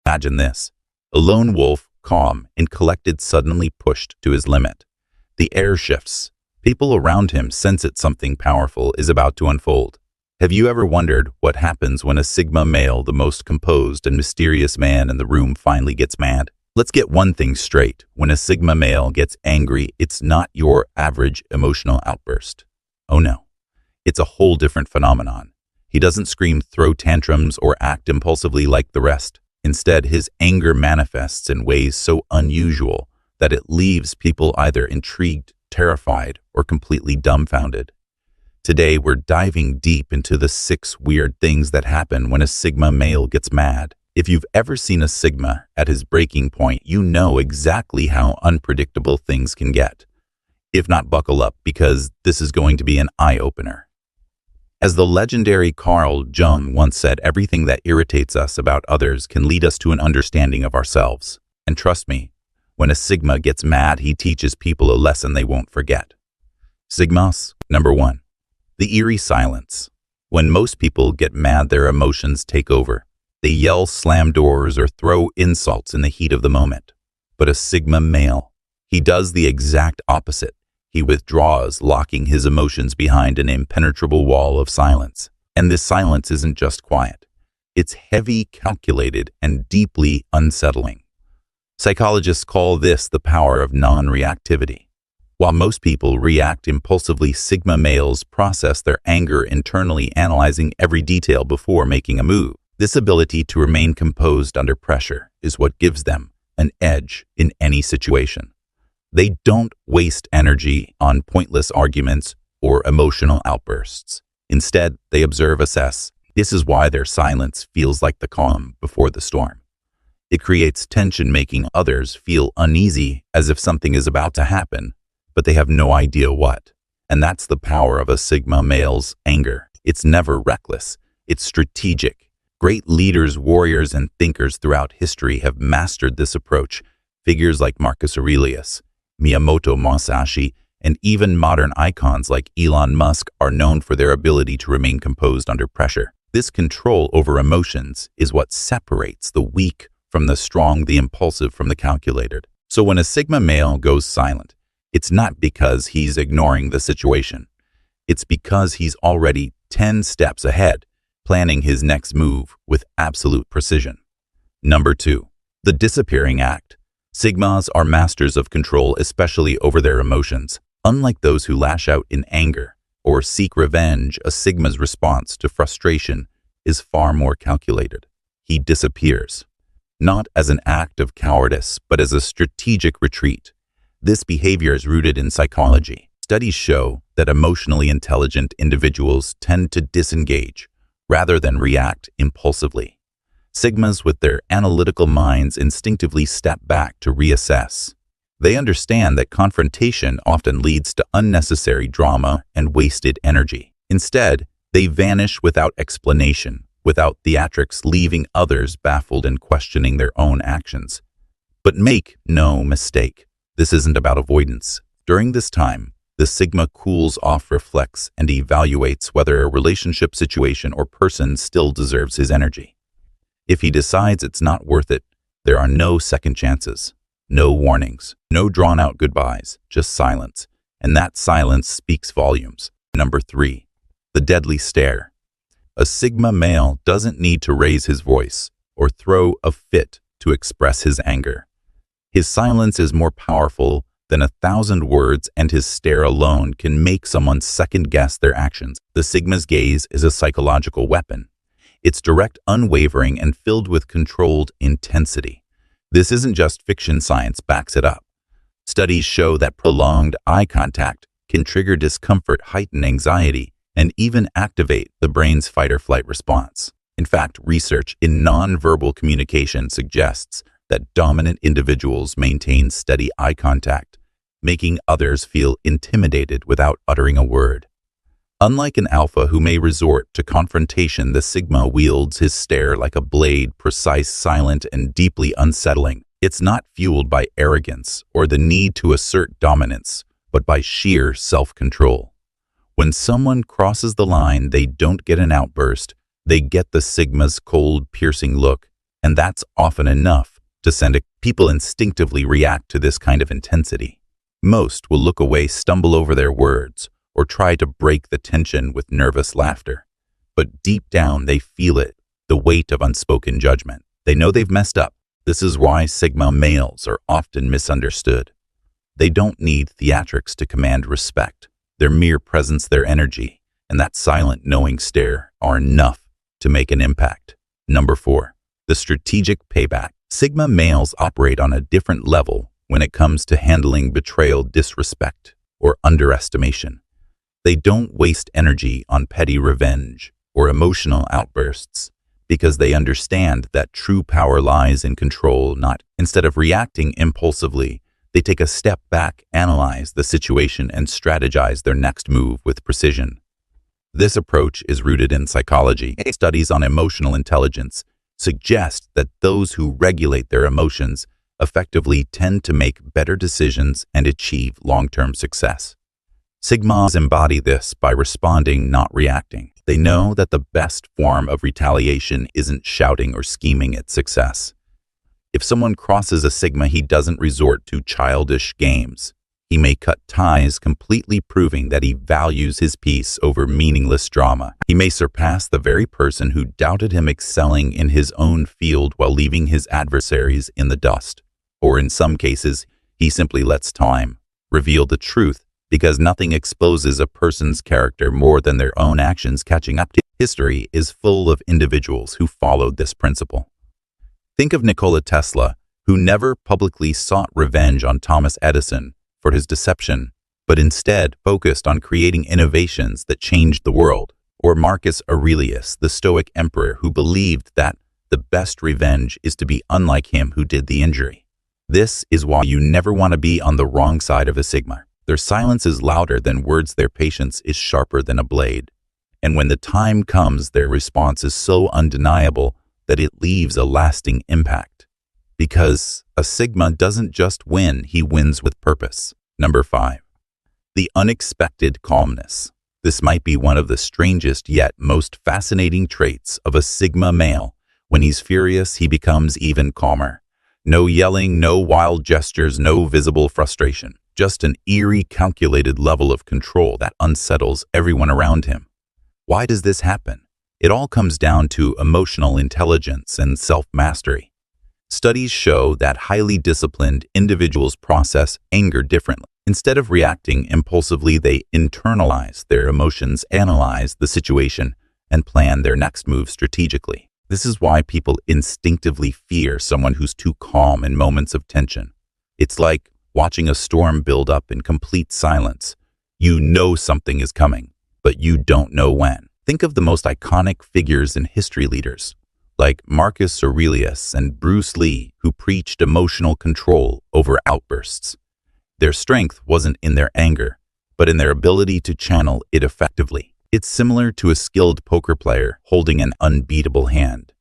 Imagine this. A lone wolf, calm and collected, suddenly pushed to his limit. The air shifts. People around him sense that something powerful is about to unfold. Have you ever wondered what happens when a Sigma male, the most composed and mysterious man in the room, finally gets mad? Let's get one thing straight. When a Sigma male gets angry, it's not your average emotional outburst. Oh no. It's a whole different phenomenon. He doesn't scream, throw tantrums, or act impulsively like the rest. Instead, his anger manifests in ways so unusual that it leaves people either intrigued, terrified, or completely dumbfounded. Today, we're diving deep into the 6 weird things that happen when a Sigma male gets mad. If you've ever seen a Sigma at his breaking point, you know exactly how unpredictable things can get. If not, buckle up, because this is going to be an eye-opener. As the legendary Carl Jung once said, everything that irritates us about others can lead us to an understanding of ourselves. And trust me, when a Sigma gets mad, he teaches people a lesson they won't forget. Sigmas. Number 1. The eerie silence. When most people get mad, their emotions take over. They yell, slam doors, or throw insults in the heat of the moment. But a Sigma male, he does the exact opposite. He withdraws, locking his emotions behind an impenetrable wall of silence. And this silence isn't just quiet. It's heavy, calculated, and deeply unsettling. Psychologists call this the power of non-reactivity. While most people react impulsively, Sigma males process their anger internally, analyzing every detail before making a move. This ability to remain composed under pressure is what gives them an edge in any situation. They don't waste energy on pointless arguments or emotional outbursts. Instead, they observe, assess. This is why their silence feels like the calm before the storm. It creates tension, making others feel uneasy, as if something is about to happen, but they have no idea what. And that's the power of a Sigma male's anger. It's never reckless. It's strategic. Great leaders, warriors, and thinkers throughout history have mastered this approach. Figures like Marcus Aurelius, Miyamoto Musashi, and even modern icons like Elon Musk are known for their ability to remain composed under pressure. This control over emotions is what separates the weak from the strong, the impulsive from the calculated. So when a Sigma male goes silent, it's not because he's ignoring the situation. It's because he's already 10 steps ahead, planning his next move with absolute precision. Number 2. The disappearing act. Sigmas are masters of control, especially over their emotions. Unlike those who lash out in anger or seek revenge, a Sigma's response to frustration is far more calculated. He disappears, not as an act of cowardice, but as a strategic retreat. This behavior is rooted in psychology. Studies show that emotionally intelligent individuals tend to disengage rather than react impulsively. Sigmas with their analytical minds instinctively step back to reassess. They understand that confrontation often leads to unnecessary drama and wasted energy. Instead, they vanish without explanation, without theatrics, leaving others baffled and questioning their own actions. But make no mistake, this isn't about avoidance. During this time, the Sigma cools off, reflects, and evaluates whether a relationship, situation, or person still deserves his energy. If he decides it's not worth it, there are no second chances, no warnings, no drawn-out goodbyes, just silence. And that silence speaks volumes. Number 3. The deadly stare. A Sigma male doesn't need to raise his voice or throw a fit to express his anger. His silence is more powerful than 1,000 words, and his stare alone can make someone second-guess their actions. The Sigma's gaze is a psychological weapon. It's direct, unwavering, and filled with controlled intensity. This isn't just fiction, science backs it up. Studies show that prolonged eye contact can trigger discomfort, heighten anxiety, and even activate the brain's fight-or-flight response. In fact, research in nonverbal communication suggests that dominant individuals maintain steady eye contact, making others feel intimidated without uttering a word. Unlike an alpha who may resort to confrontation, the Sigma wields his stare like a blade, precise, silent, and deeply unsettling. It's not fueled by arrogance or the need to assert dominance, but by sheer self-control. When someone crosses the line, they don't get an outburst, they get the Sigma's cold, piercing look, And that's often enough to send people instinctively react to this kind of intensity. Most will look away, stumble over their words, or try to break the tension with nervous laughter. But deep down, they feel it, the weight of unspoken judgment. They know they've messed up. This is why Sigma males are often misunderstood. They don't need theatrics to command respect. Their mere presence, their energy, and that silent, knowing stare are enough to make an impact. Number 4. The strategic payback. Sigma males operate on a different level when it comes to handling betrayal, disrespect, or underestimation. They don't waste energy on petty revenge or emotional outbursts because they understand that true power lies in control, not instead of reacting impulsively. They take a step back, analyze the situation, and strategize their next move with precision. This approach is rooted in psychology. Studies on emotional intelligence suggest that those who regulate their emotions effectively tend to make better decisions and achieve long-term success. Sigmas embody this by responding, not reacting. They know that the best form of retaliation isn't shouting or scheming at success. If someone crosses a Sigma, he doesn't resort to childish games. He may cut ties, completely proving that he values his peace over meaningless drama. He may surpass the very person who doubted him, excelling in his own field while leaving his adversaries in the dust. Or in some cases, he simply lets time reveal the truth, because nothing exposes a person's character more than their own actions catching up to. History is full of individuals who followed this principle. Think of Nikola Tesla, who never publicly sought revenge on Thomas Edison for his deception, but instead focused on creating innovations that changed the world. Or Marcus Aurelius, the Stoic emperor, who believed that the best revenge is to be unlike him who did the injury. This is why you never want to be on the wrong side of a Sigma. Their silence is louder than words, their patience is sharper than a blade. And when the time comes, their response is so undeniable that it leaves a lasting impact. Because a Sigma doesn't just win, he wins with purpose. Number 5. The unexpected calmness. This might be one of the strangest yet most fascinating traits of a Sigma male. When he's furious, he becomes even calmer. No yelling, no wild gestures, no visible frustration. Just an eerie, calculated level of control that unsettles everyone around him. Why does this happen? It all comes down to emotional intelligence and self-mastery. Studies show that highly disciplined individuals process anger differently. Instead of reacting impulsively, they internalize their emotions, analyze the situation, and plan their next move strategically. This is why people instinctively fear someone who's too calm in moments of tension. It's like watching a storm build up in complete silence. You know something is coming, but you don't know when. Think of the most iconic figures in history, leaders like Marcus Aurelius and Bruce Lee, who preached emotional control over outbursts. Their strength wasn't in their anger, but in their ability to channel it effectively. It's similar to a skilled poker player holding an unbeatable hand.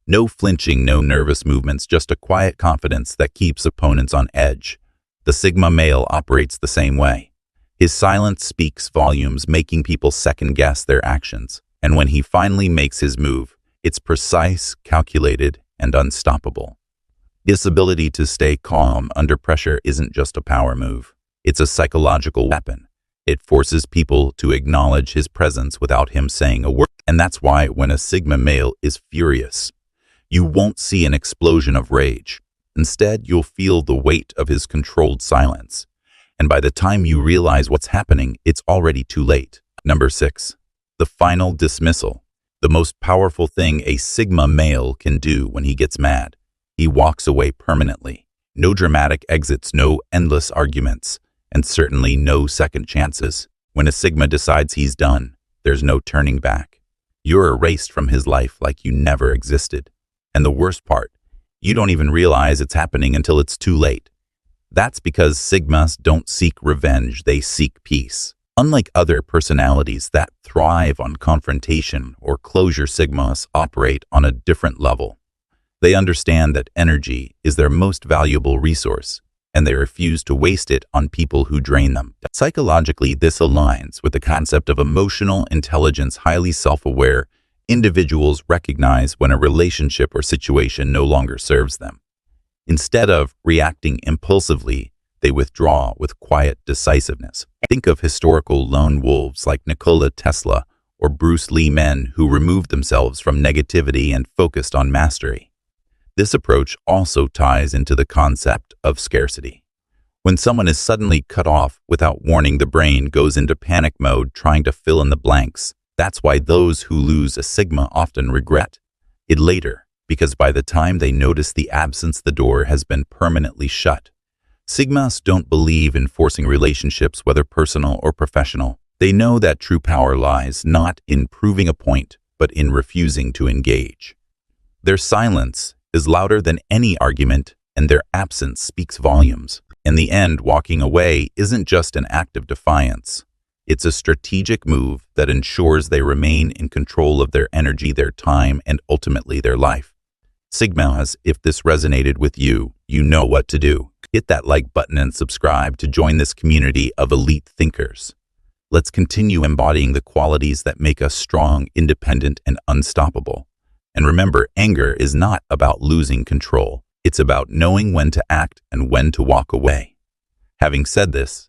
No flinching, no nervous movements, just a quiet confidence that keeps opponents on edge. The Sigma male operates the same way. His silence speaks volumes, making people second-guess their actions. And when he finally makes his move, it's precise, calculated, and unstoppable. This ability to stay calm under pressure isn't just a power move. It's a psychological weapon. It forces people to acknowledge his presence without him saying a word. And that's why when a Sigma male is furious, you won't see an explosion of rage. Instead, you'll feel the weight of his controlled silence. And by the time you realize what's happening, it's already too late. Number 6. The final dismissal. The most powerful thing a Sigma male can do when he gets mad. He walks away permanently. No dramatic exits, no endless arguments, and certainly no second chances. When a Sigma decides he's done, there's no turning back. You're erased from his life like you never existed. And the worst part, you don't even realize it's happening until it's too late. That's because Sigmas don't seek revenge, they seek peace. Unlike other personalities that thrive on confrontation or closure, Sigmas operate on a different level. They understand that energy is their most valuable resource, and they refuse to waste it on people who drain them. Psychologically, this aligns with the concept of emotional intelligence, highly self-aware Individuals recognize when a relationship or situation no longer serves them. Instead of reacting impulsively, they withdraw with quiet decisiveness. Think of historical lone wolves like Nikola Tesla or Bruce Lee, men who removed themselves from negativity and focused on mastery. This approach also ties into the concept of scarcity. When someone is suddenly cut off without warning, the brain goes into panic mode trying to fill in the blanks. That's why those who lose a sigma often regret it later, because by the time they notice the absence, the door has been permanently shut. Sigmas don't believe in forcing relationships, whether personal or professional. They know that true power lies not in proving a point, but in refusing to engage. Their silence is louder than any argument, and their absence speaks volumes. In the end, walking away isn't just an act of defiance. It's a strategic move that ensures they remain in control of their energy, their time, and ultimately their life. Sigmas, if this resonated with you, you know what to do. Hit that like button and subscribe to join this community of elite thinkers. Let's continue embodying the qualities that make us strong, independent, and unstoppable. And remember, anger is not about losing control. It's about knowing when to act and when to walk away. Having said this,